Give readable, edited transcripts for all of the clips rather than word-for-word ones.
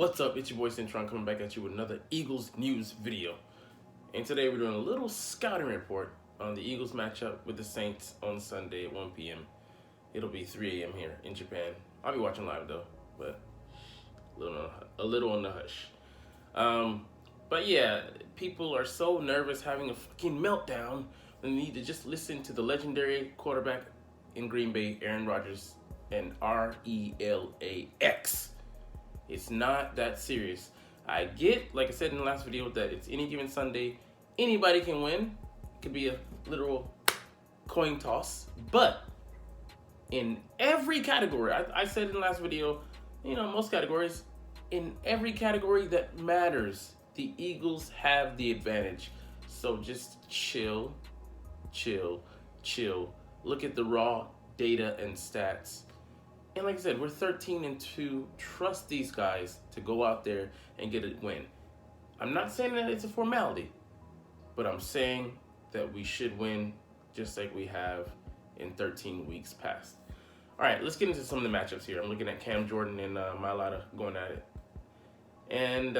What's up? It's your boy Cintron coming back at you with another Eagles news video. And today we're doing a little scouting report on the Eagles matchup with the Saints on Sunday at 1 p.m. It'll be 3 a.m. here in Japan. I'll be watching live though, but a little on the hush. But yeah, people are so nervous, having a fucking meltdown. They need to just listen to the legendary quarterback in Green Bay, Aaron Rodgers, and RELAX. It's not that serious. I get, like I said in the last video, that it's any given Sunday. Anybody can win. It could be a literal coin toss. But in every category, I said in the last video, most categories, in every category that matters, the Eagles have the advantage. So just chill. Look at the raw data and stats. And like I said, we're 13-2. Trust these guys to go out there and get a win. I'm not saying that it's a formality, but I'm saying that we should win just like we have in 13 weeks past. All right, let's get into some of the matchups here. I'm looking at Cam Jordan and Mailata going at it. And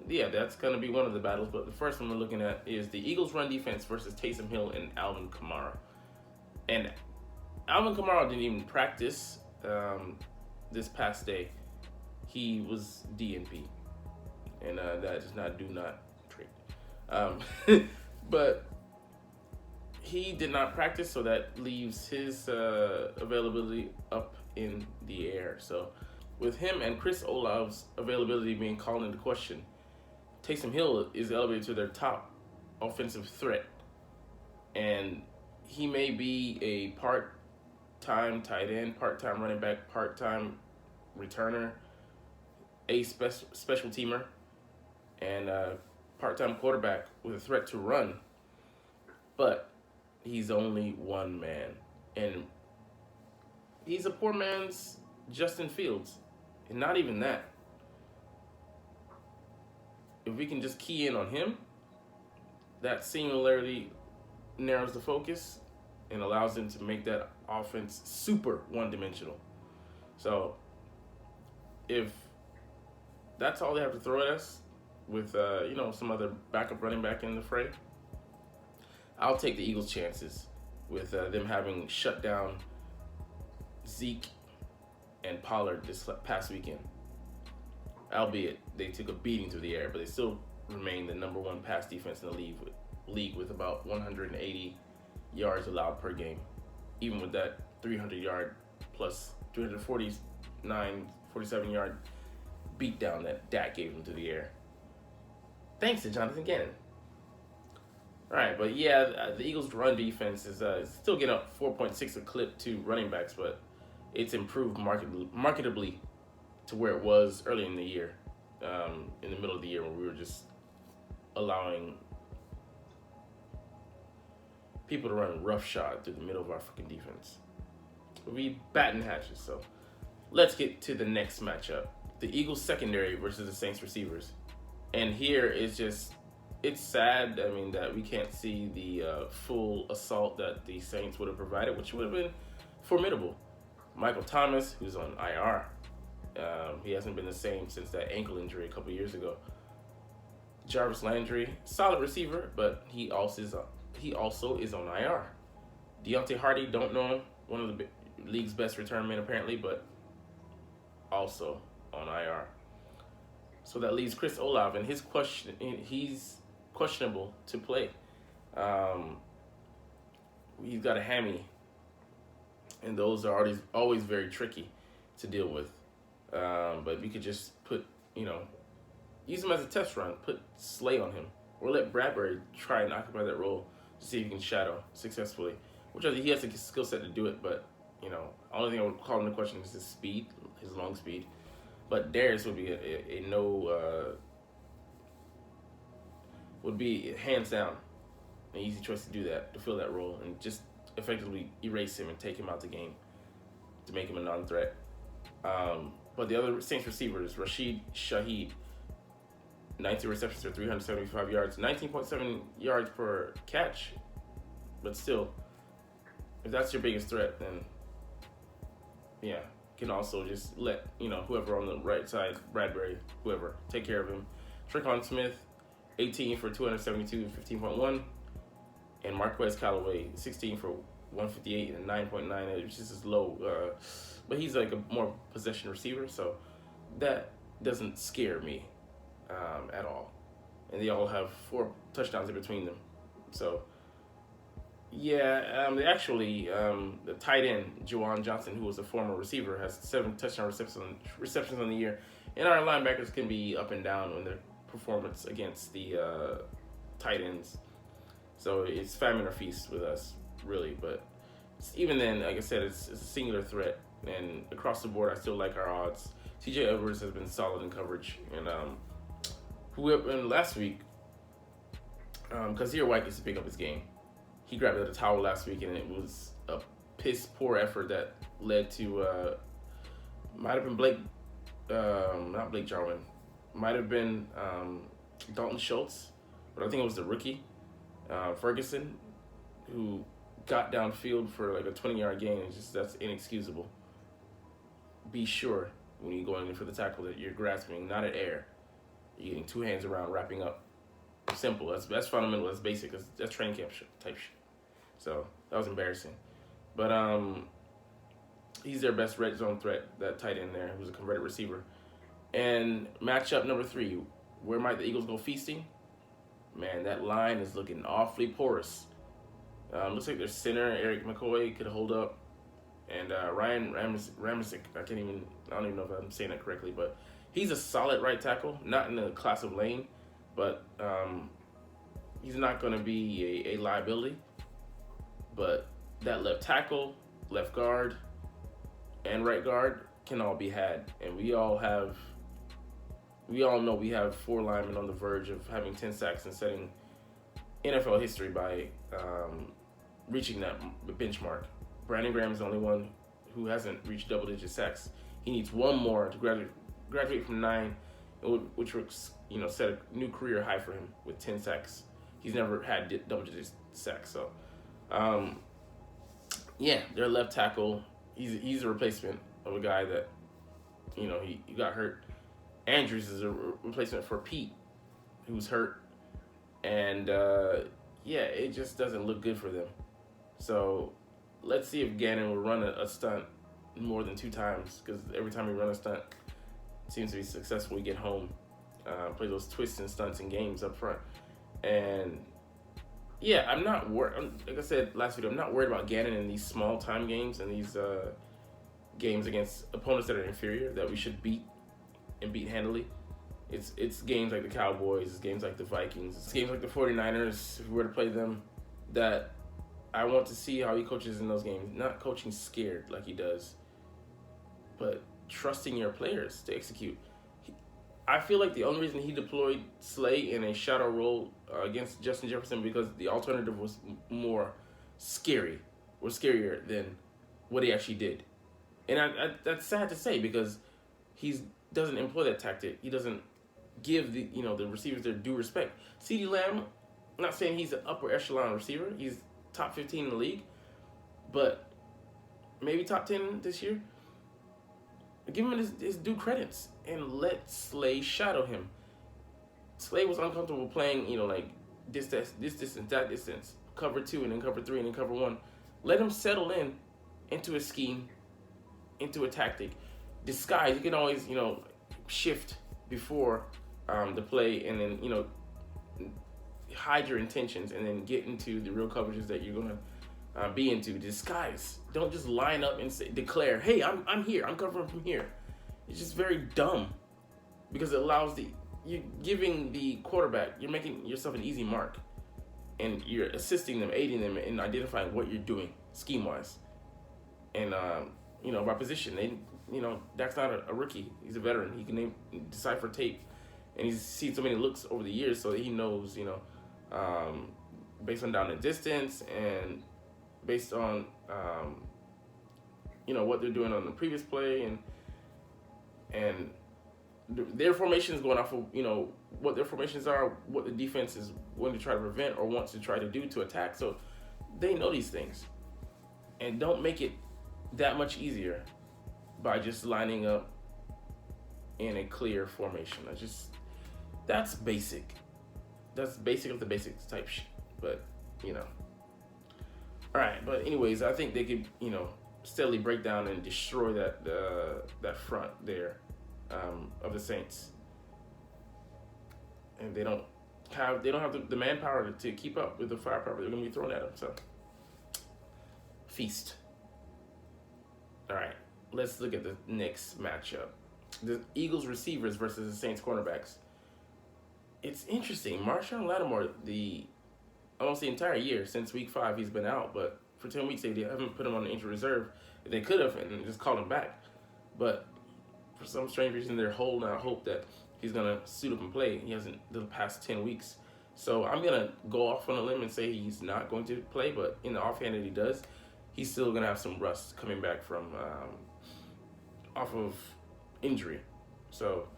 yeah, that's going to be one of the battles. But the first one we're looking at is the Eagles' run defense versus Taysom Hill and Alvin Kamara. And Alvin Kamara didn't even practice this past day. He was DNP, and that does not treat. But he did not practice, so that leaves his availability up in the air. So with him and Chris Olave's availability being called into question, Taysom Hill is elevated to their top offensive threat, and he may be a part-time tight end, part-time running back, part-time returner, a special teamer, and a part-time quarterback with a threat to run. But he's only one man, and he's a poor man's Justin Fields, and not even that. If we can just key in on him, that singularity narrows the focus and allows them to make that offense super one-dimensional. So if that's all they have to throw at us with, some other backup running back in the fray, I'll take the Eagles' chances with them having shut down Zeke and Pollard this past weekend. Albeit they took a beating through the air, but they still remain the number one pass defense in the league with about 180 yards allowed per game, even with that 300-yard plus 47-yard beatdown that Dak gave him to the air. Thanks to Jonathan Gannon. All right, but yeah, the Eagles' run defense is still getting up 4.6 a clip to running backs, but it's improved marketably to where it was early in the year, in the middle of the year when we were just allowing people to run roughshod through the middle of our freaking defense. We batting hatches. So let's get to the next matchup. The Eagles secondary versus the Saints receivers. And here is just, it's sad, that we can't see the full assault that the Saints would have provided, which would have been formidable. Michael Thomas, who's on IR. He hasn't been the same since that ankle injury a couple years ago. Jarvis Landry, solid receiver, but he also is on IR. Deontay Hardy, don't know him, one of the league's best return men apparently, but also on IR. So that leaves Chris Olave, and he's questionable to play. He's got a hammy, and those are always very tricky to deal with. But we could just use him as a test run, put Slay on him, or let Bradbury try and occupy that role to see if he can shadow successfully. Which he has the skill set to do it, but only thing I would call into question is his speed, his long speed. But Darius would be would be hands down an easy choice to do that, to fill that role, and just effectively erase him and take him out the game to make him a non-threat. But the other Saints receivers, Rashid Shaheed, 19 receptions for 375 yards, 19.7 yards per catch. But still, if that's your biggest threat, then yeah, can also just let, whoever on the right side, Bradbury, whoever, take care of him. Tre'Quan Smith, 18 for 272 and 15.1. And Marquez Callaway, 16 for 158 and 9.9, which is low. But he's like a more possession receiver, so that doesn't scare me at all. And they all have 4 touchdowns in between them. So, yeah, the tight end, Juwan Johnson, who was a former receiver, has 7 touchdown receptions on the year. And our linebackers can be up and down in their performance against the tight ends. So it's famine or feast with us, really. But even then, like I said, it's a singular threat. And across the board, I still like our odds. TJ Edwards has been solid in coverage. And last week, Kazir White gets to pick up his game. He grabbed at a towel last week, and it was a piss poor effort that led to might have been not Blake Jarwin, might have been Dalton Schultz, but I think it was the rookie Ferguson who got downfield for like a 20-yard gain. And that's inexcusable. Be sure when you're going in for the tackle that you're grasping not at air. You're getting 2 hands around, wrapping up. Simple. That's fundamental. That's basic. That's training camp type shit. So that was embarrassing. But he's their best red zone threat, that tight end there, who's a converted receiver. And matchup number 3, where might the Eagles go feasting? Man, that line is looking awfully porous. Looks like their center, Eric McCoy, could hold up. And Ryan Ramczyk, I don't even know if I'm saying that correctly, but he's a solid right tackle, not in the class of Lane, but he's not going to be a liability. But that left tackle, left guard, and right guard can all be had. And we all know we have 4 linemen on the verge of having 10 sacks and setting NFL history by reaching that benchmark. Brandon Graham is the only one who hasn't reached double-digit sacks. He needs 1 more to graduate from 9, which would set a new career high for him with 10 sacks. He's never had double-digit sacks. So, their left tackle, he's a replacement of a guy that, he got hurt. Andrews is a replacement for Pete, who's hurt. And, it just doesn't look good for them. So let's see if Gannon will run a stunt more than 2 times, because every time we run a stunt, it seems to be successful. We get home, play those twists and stunts and games up front. And, I'm not worried. Like I said last video, I'm not worried about Gannon in these small-time games and these games against opponents that are inferior that we should beat and beat handily. It's games like the Cowboys, it's games like the Vikings, it's games like the 49ers, if we were to play them, that I want to see how he coaches in those games. Not coaching scared like he does, but trusting your players to execute. I feel like the only reason he deployed Slay in a shadow role against Justin Jefferson because the alternative was scarier than what he actually did. And that's sad to say because he doesn't employ that tactic. He doesn't give the receivers their due respect. CeeDee Lamb, I'm not saying he's an upper echelon receiver. He's top 15 in the league, but maybe top 10 this year. Give him his due credits and let Slay shadow him. Slay was uncomfortable playing, this distance, that distance, cover 2 and then cover 3 and then cover 1. Let him settle into a scheme, into a tactic. Disguise, you can always, shift before the play and then, hide your intentions and then get into the real coverages that you're going to be into. Disguise. Don't just line up and declare, hey, I'm here. I'm covering from here. It's just very dumb because it allows you're giving the quarterback, you're making yourself an easy mark and you're assisting them, aiding them in identifying what you're doing scheme-wise. And, by position, Dak's not a rookie. He's a veteran. He can decipher tape and he's seen so many looks over the years so that he knows, based on down and distance and based on, what they're doing on the previous play and their formations going off of, what their formations are, what the defense is going to try to prevent or wants to try to do to attack. So they know these things and don't make it that much easier by just lining up in a clear formation. That's basic. That's basic of the basics type shit. But you know, all right. But anyways, I think they could steadily break down and destroy that front there of the Saints, and they don't have the manpower to keep up with the firepower they're going to be throwing at them. So feast. All right, let's look at the next matchup: the Eagles receivers versus the Saints cornerbacks. It's interesting. Marshawn Lattimore, almost the entire year since week 5, he's been out, but for 10 weeks they haven't put him on the injury reserve. They could have and just called him back, but for some strange reason they're holding out hope that he's gonna suit up and play. He hasn't the past 10 weeks, so I'm gonna go off on a limb and say he's not going to play. But in the offhand that he does, he's still gonna have some rust coming back from off of injury. So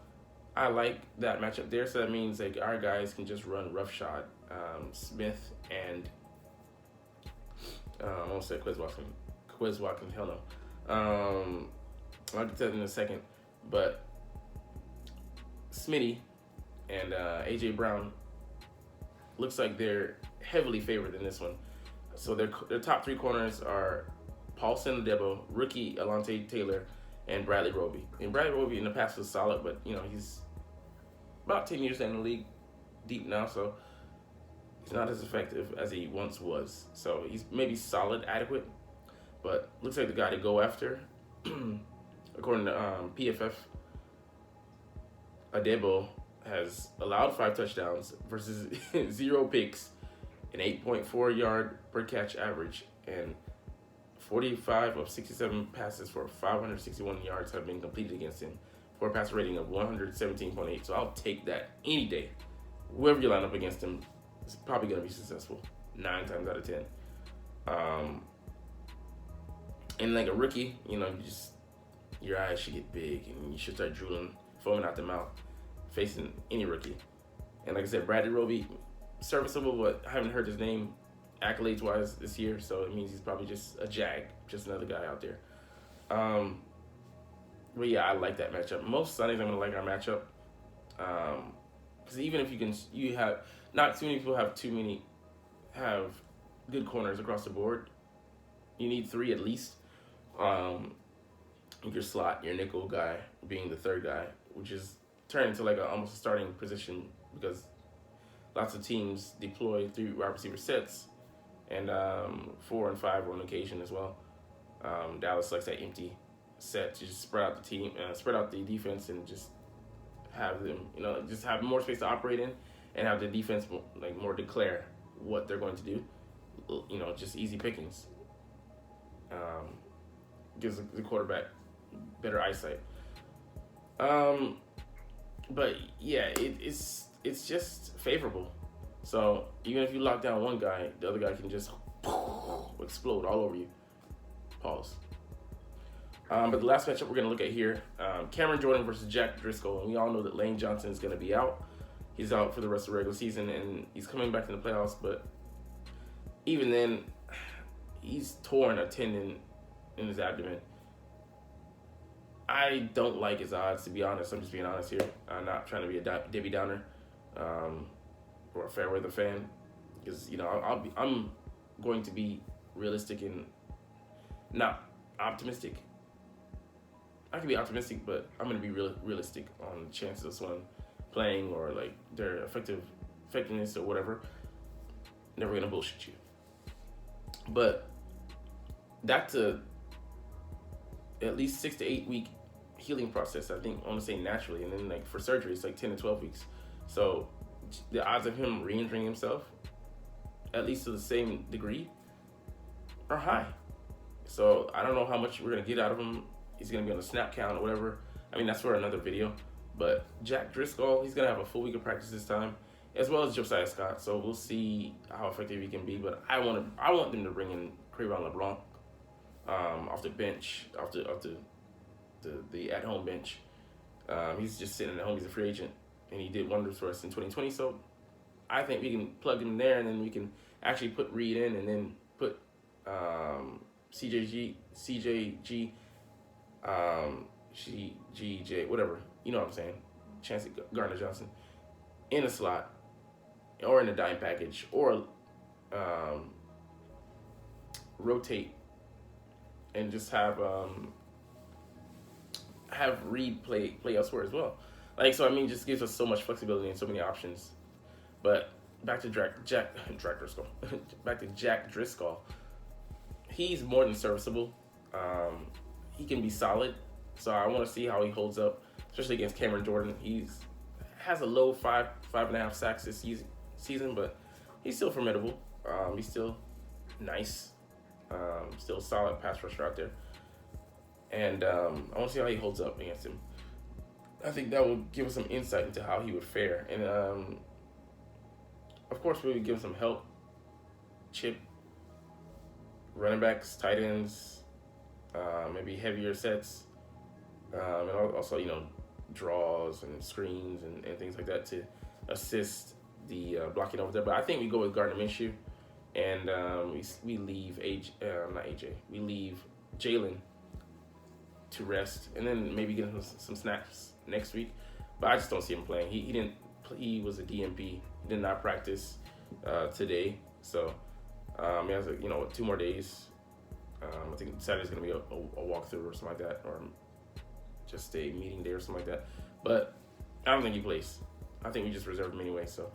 I like that matchup there. So that means like our guys can just run roughshod. Smith and I won't say Quiz Watkins. Hell no. I'll get to that in a second. But Smitty and AJ Brown looks like they're heavily favored in this one. So their top 3 corners are Paulson Adebo, rookie Alontae Taylor, and Bradley Roby. And Bradley Roby in the past was solid, but he's about 10 years in the league, deep now, so he's not as effective as he once was. So he's maybe solid, adequate, but looks like the guy to go after. According to PFF, Adebo has allowed 5 touchdowns versus 0 picks, an 8.4 yard per catch average, and 45 of 67 passes for 561 yards have been completed against him for a passer rating of 117.8. So I'll take that any day. Whoever you line up against him is probably going to be successful 9 times out of 10. And like a rookie, your eyes should get big and you should start drooling, foaming out the mouth, facing any rookie. And like I said, Bradley Roby, serviceable, but I haven't heard his name accolades-wise this year, so it means he's probably just a jag, just another guy out there. But yeah, I like that matchup. Most Sundays I'm going to like our matchup. Because even if you have, not too many people have good corners across the board. You need 3 at least. Your slot, your nickel guy being the third guy, which is turned into like almost a starting position because lots of teams deploy 3 wide receiver sets and 4 and 5 on occasion as well. Dallas likes that empty set to just spread out the team, spread out the defense, and just have them, just have more space to operate in, and have the defense more declare what they're going to do. Just easy pickings. Gives the quarterback better eyesight. But yeah, it's just favorable. So even if you lock down one guy, the other guy can just explode all over you. Pause. But the last matchup we're going to look at here, Cameron Jordan versus Jack Driscoll. And we all know that Lane Johnson is going to be out. He's out for the rest of the regular season, and he's coming back in the playoffs. But even then, he's torn a tendon in his abdomen. I don't like his odds, to be honest. I'm just being honest here. I'm not trying to be a Debbie Downer or a fair weather fan, because I'm going to be realistic and not optimistic. I can be optimistic, but I'm going to be realistic on the chances of someone playing or like their effectiveness or whatever. Never going to bullshit you. But that's at least 6 to 8 week healing process. I think I want to say naturally, and then like for surgery it's like 10 to 12 weeks. So the odds of him re-injuring himself, at least to the same degree, are high. So I don't know how much we're gonna get out of him. He's gonna be on the snap count or whatever. I mean, that's for another video. But Jack Driscoll, he's gonna have a full week of practice this time, as well as Josiah Scott. So we'll see how effective he can be. But I want them to bring in Crevon LeBlanc off the bench, off the at-home bench. He's just sitting at home. He's a free agent, and he did wonders for us in 2020. So I think we can plug him there, and then we can actually put Reed in, and then put CJG GJ, whatever, you know what I'm saying, Chancey Gardner-Johnson in a slot or in a dime package, or rotate and just have Reed play elsewhere as well. Like, so I mean, just gives us so much flexibility and so many options. But back to Jack Driscoll. Back to Jack Driscoll. He's more than serviceable. He can be solid. So I want to see how he holds up, especially against Cameron Jordan. Has a low 5.5 sacks this season, but he's still formidable. He's still nice. Still a solid pass rusher out there. And I want to see how he holds up against him. I think that will give us some insight into how he would fare. And, of course, we would give him some help. Chip, running backs, tight ends, maybe heavier sets. And also, draws and screens and things like that to assist the blocking over there. But I think we go with Gardner Minshew. And we leave we leave Jalen to rest, and then maybe get him some snaps next week. But I just don't see him playing. He was a DNP. He did not practice today, so he has 2 more days. I think Saturday's gonna be a walkthrough or something like that, or just a meeting day or something like that. But I don't think he plays. I think we just reserved him anyway. So,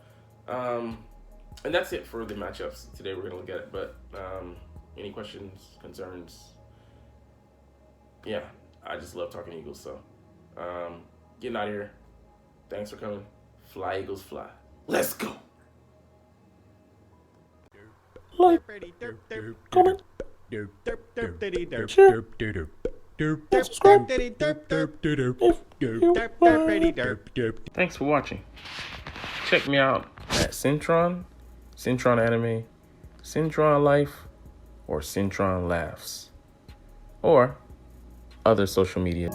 and that's it for the matchups today. We're gonna look at it. But any questions, concerns? Yeah, I just love talking Eagles. So, getting out of here. Thanks for coming. Fly, Eagles, fly. Let's go. Like, comment, share, and subscribe if you like. Thanks for watching. Check me out at Cintron Anime, Cintron Life, or Cintron Laughs, or other social media.